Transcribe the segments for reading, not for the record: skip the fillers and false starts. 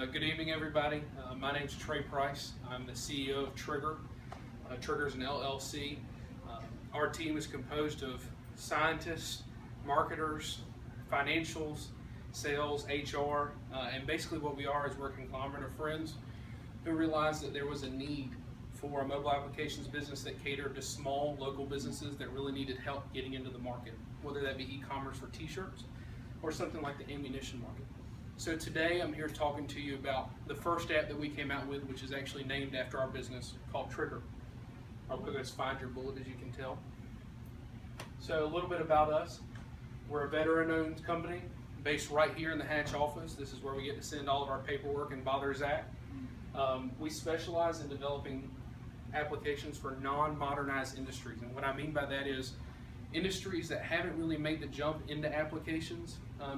Good evening, everybody. My name's Trey Price. I'm the CEO of Tr1gger. Tr1gger's an LLC. Our team is composed of scientists, marketers, financials, sales, HR, and basically what we are is we're a conglomerate of friends who realized that there was a need for a mobile applications business that catered to small local businesses that really needed help getting into the market, whether that be e-commerce for t-shirts or something like the ammunition market. So today I'm here talking to you about the first app that we came out with, which is actually named after our business, called Tr1gger. Our logo is Find Your Bullet, as you can tell. So a little bit about us. We're a veteran-owned company based right here in the Hatch office. This is where we get to send all of our paperwork and bother Zach. We specialize in developing applications for non-modernized industries, and what I mean by that is industries that haven't really made the jump into applications.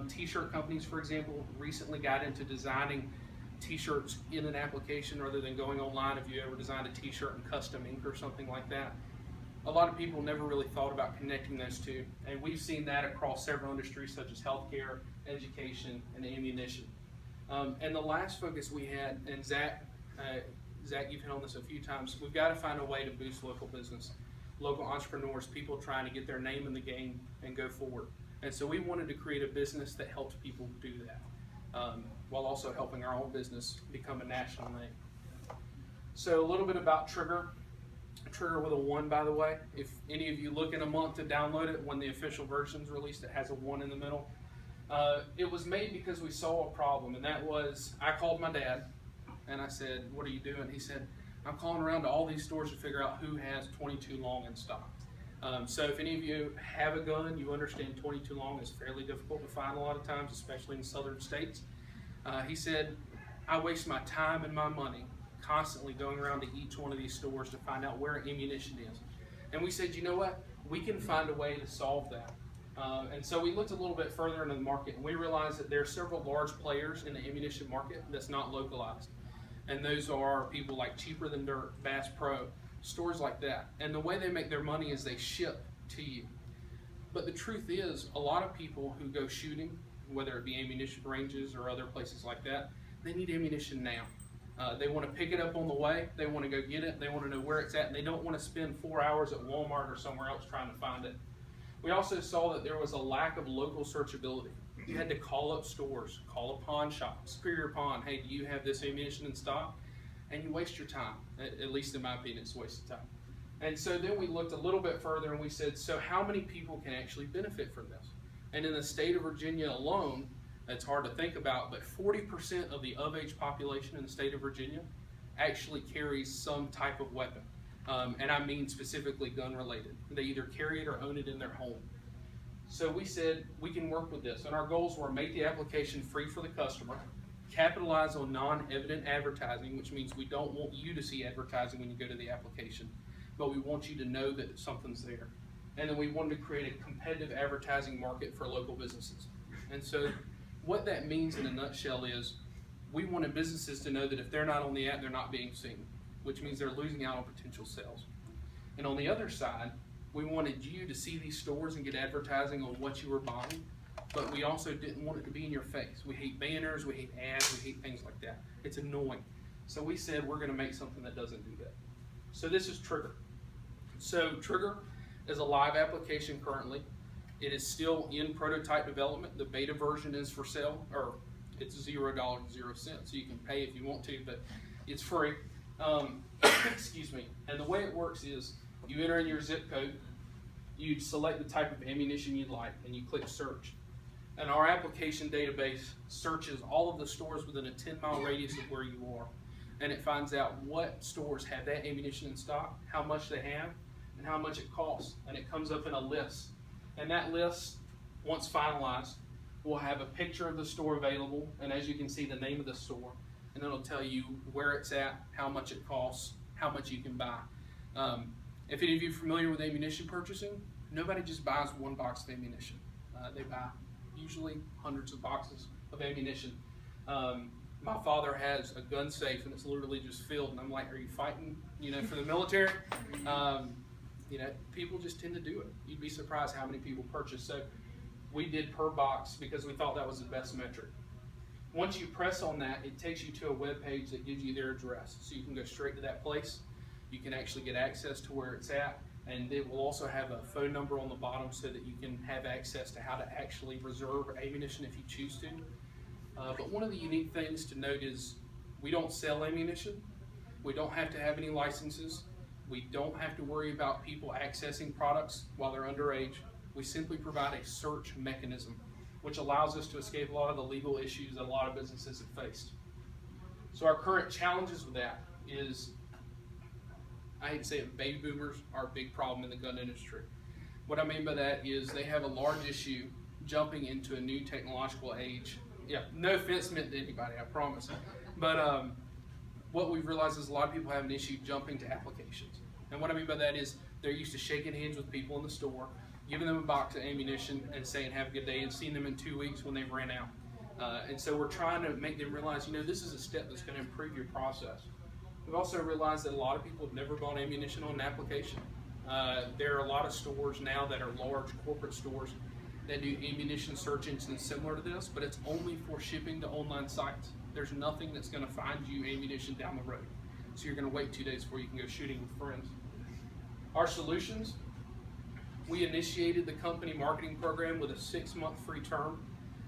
T-shirt companies, for example, recently got into designing t-shirts in an application rather than going online. If you ever designed a t-shirt in custom ink or something like that, a lot of people never really thought about connecting those two, and we've seen that across several industries such as healthcare, education, and ammunition. And the last focus we had, and Zach, you've hit on this a few times, we've got to find a way to boost local business, local entrepreneurs, people trying to get their name in the game and go forward. And so we wanted to create a business that helped people do that, while also helping our own business become a national name. So a little bit about Tr1gger. Tr1gger with a 1, by the way. If any of you look in a month to download it, when the official version's released, it has a 1 in the middle. It was made because we saw a problem, and that was, I called my dad, and I said, "What are you doing?" He said, "I'm calling around to all these stores to figure out who has 22 long in stock." So if any of you have a gun, you understand 22 long is fairly difficult to find a lot of times, especially in southern states. He said, "I waste my time and my money constantly going around to each one of these stores to find out where ammunition is." And we said, you know what? We can find a way to solve that. And so we looked a little bit further into the market, and we realized that there are several large players in the ammunition market that's not localized. And those are people like Cheaper Than Dirt, Bass Pro, stores like that. And the way they make their money is they ship to you. But the truth is, a lot of people who go shooting, whether it be ammunition ranges or other places like that, they need ammunition now. They want to pick it up on the way, they want to go get it, they want to know where it's at, and they don't want to spend 4 hours at Walmart or somewhere else trying to find it. We also saw that there was a lack of local searchability. You had to call up stores, call a pawn shop, Superior Pawn, "Hey, do you have this ammunition in stock?" And you waste your time. At least in my opinion, it's a waste of time. And so then we looked a little bit further and we said, so how many people can actually benefit from this? And in the state of Virginia alone, it's hard to think about, but 40% of the of-age population in the state of Virginia actually carries some type of weapon. And I mean specifically gun-related. They either carry it or own it in their home. So we said we can work with this, and our goals were make the application free for the customer, capitalize on non-evident advertising, which means we don't want you to see advertising when you go to the application, but we want you to know that something's there. And then we wanted to create a competitive advertising market for local businesses. And so what that means in a nutshell is we wanted businesses to know that if they're not on the app, they're not being seen, which means they're losing out on potential sales. And on the other side, we wanted you to see these stores and get advertising on what you were buying, but we also didn't want it to be in your face. We hate banners, we hate ads, we hate things like that. It's annoying. So we said we're going to make something that doesn't do that. So this is Tr1gger. So Tr1gger is a live application currently. It is still in prototype development. The beta version is for sale, or it's $0.00, so you can pay if you want to, but it's free. Excuse me. And the way it works is you enter in your zip code, you select the type of ammunition you'd like, and you click search. And our application database searches all of the stores within a 10-mile radius of where you are, and it finds out what stores have that ammunition in stock, how much they have, and how much it costs, and it comes up in a list. And that list, once finalized, will have a picture of the store available, and as you can see, the name of the store, and it'll tell you where it's at, how much it costs, how much you can buy. If any of you are familiar with ammunition purchasing, nobody just buys one box of ammunition. They buy usually hundreds of boxes of ammunition. My father has a gun safe, and it's literally just filled, and I'm like, are you fighting, for the military? People just tend to do it. You'd be surprised how many people purchase. So we did per box because we thought that was the best metric. Once you press on that, it takes you to a web page that gives you their address. So you can go straight to that place. You can actually get access to where it's at, and it will also have a phone number on the bottom so that you can have access to how to actually reserve ammunition if you choose to. But one of the unique things to note is we don't sell ammunition. We don't have to have any licenses. We don't have to worry about people accessing products while they're underage. We simply provide a search mechanism, which allows us to escape a lot of the legal issues that a lot of businesses have faced. So our current challenges with that is, I hate to say it, baby boomers are a big problem in the gun industry. What I mean by that is they have a large issue jumping into a new technological age. Yeah, no offense meant to anybody, I promise. But what we've realized is a lot of people have an issue jumping to applications. And what I mean by that is they're used to shaking hands with people in the store, giving them a box of ammunition and saying have a good day, and seeing them in 2 weeks when they've ran out. And so we're trying to make them realize, this is a step that's going to improve your process. We've also realized that a lot of people have never bought ammunition on an application. There are a lot of stores now that are large corporate stores that do ammunition search engines similar to this, but it's only for shipping to online sites. There's nothing that's going to find you ammunition down the road. So you're going to wait 2 days before you can go shooting with friends. Our solutions, we initiated the company marketing program with a 6-month free term.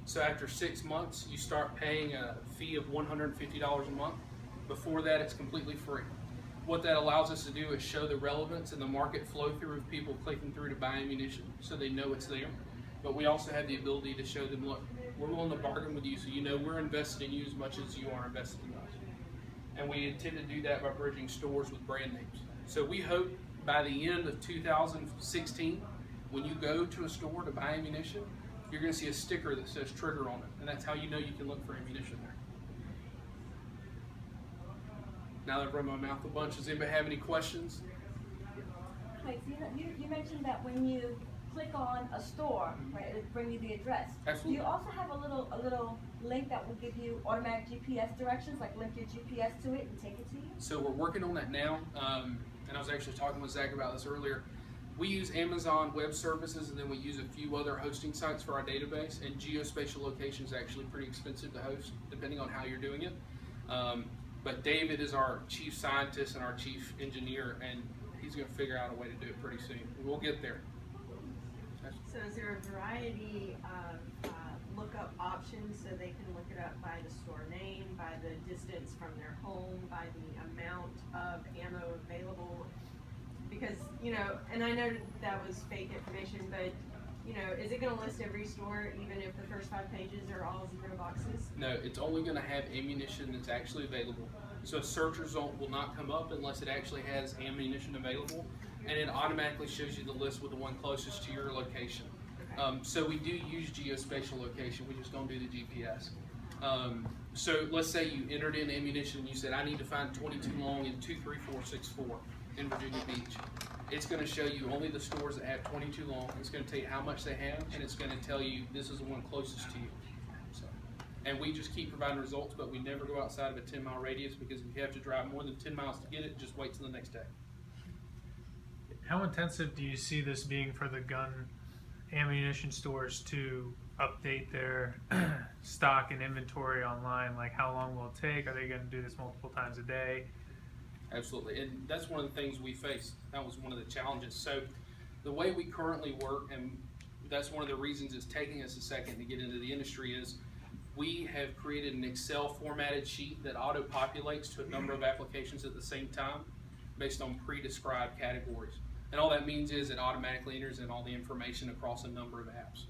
So after 6 months, you start paying a fee of $150 a month. Before that, it's completely free. What that allows us to do is show the relevance and the market flow through of people clicking through to buy ammunition so they know it's there. But we also have the ability to show them, look, we're willing to bargain with you so you know we're invested in you as much as you are invested in us. And we intend to do that by bridging stores with brand names. So we hope by the end of 2016, when you go to a store to buy ammunition, you're going to see a sticker that says Trigger on it, and that's how you know you can look for ammunition there. Now that I've run my mouth a bunch, does anybody have any questions? Okay, so you mentioned that when you click on a store, right, it'll bring you the address. Absolutely. Do you also have a little link that will give you automatic GPS directions, like link your GPS to it and take it to you? So we're working on that now, and I was actually talking with Zach about this earlier. We use Amazon Web Services, and then we use a few other hosting sites for our database, and geospatial location is actually pretty expensive to host, depending on how you're doing it. But David is our chief scientist and our chief engineer, and he's going to figure out a way to do it pretty soon. We'll get there. So is there a variety of lookup options so they can look it up by the store name, by the distance from their home, by the amount of ammo available? Because, and I know that was fake information, but, is it going to list every store even if the first 5 pages are all 0 boxes? No, it's only going to have ammunition that's actually available. So a search result will not come up unless it actually has ammunition available, and it automatically shows you the list with the one closest to your location. Okay. So we do use geospatial location, we just don't do the GPS. So let's say you entered in ammunition and you said, I need to find 22 long in 23464 in Virginia Beach. It's going to show you only the stores that have 22 long. It's going to tell you how much they have, and it's going to tell you this is the one closest to you. So, and we just keep providing results, but we never go outside of a 10-mile radius, because if you have to drive more than 10 miles to get it, just wait till the next day. How intensive do you see this being for the gun ammunition stores to update their stock and inventory online? Like, how long will it take? Are they going to do this multiple times a day? Absolutely, and that's one of the things we faced. That was one of the challenges. So the way we currently work, and that's one of the reasons it's taking us a second to get into the industry, is we have created an Excel formatted sheet that auto-populates to a number of applications at the same time based on pre-described categories. And all that means is it automatically enters in all the information across a number of apps.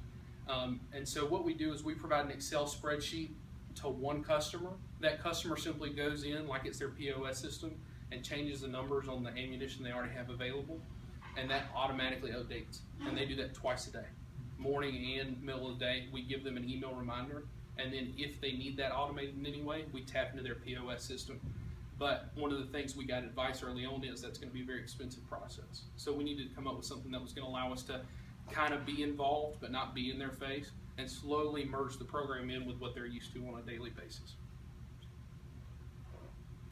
And so what we do is we provide an Excel spreadsheet to one customer. That customer simply goes in like it's their POS system and changes the numbers on the ammunition they already have available, and that automatically updates. And they do that twice a day, morning and middle of the day. We give them an email reminder, and then if they need that automated in any way, we tap into their POS system. But one of the things we got advice early on is that's going to be a very expensive process. So we needed to come up with something that was going to allow us to kind of be involved but not be in their face, and slowly merge the program in with what they're used to on a daily basis.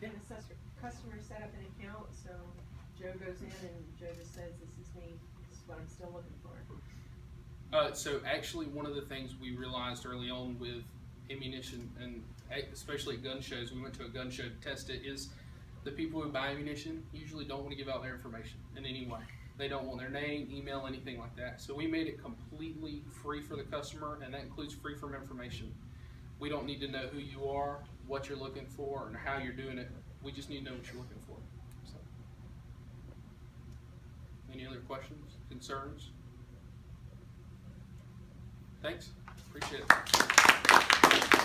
Can the customer set up an account so Joe goes in and Joe just says, this is me, this is what I'm still looking for? So actually one of the things we realized early on with ammunition, and especially at gun shows, we went to a gun show to test it, is the people who buy ammunition usually don't want to give out their information in any way. They don't want their name, email, anything like that. So we made it completely free for the customer, and that includes free from information. We don't need to know who you are, what you're looking for, and how you're doing it. We just need to know what you're looking for. So, any other questions, concerns? Thanks. Appreciate it.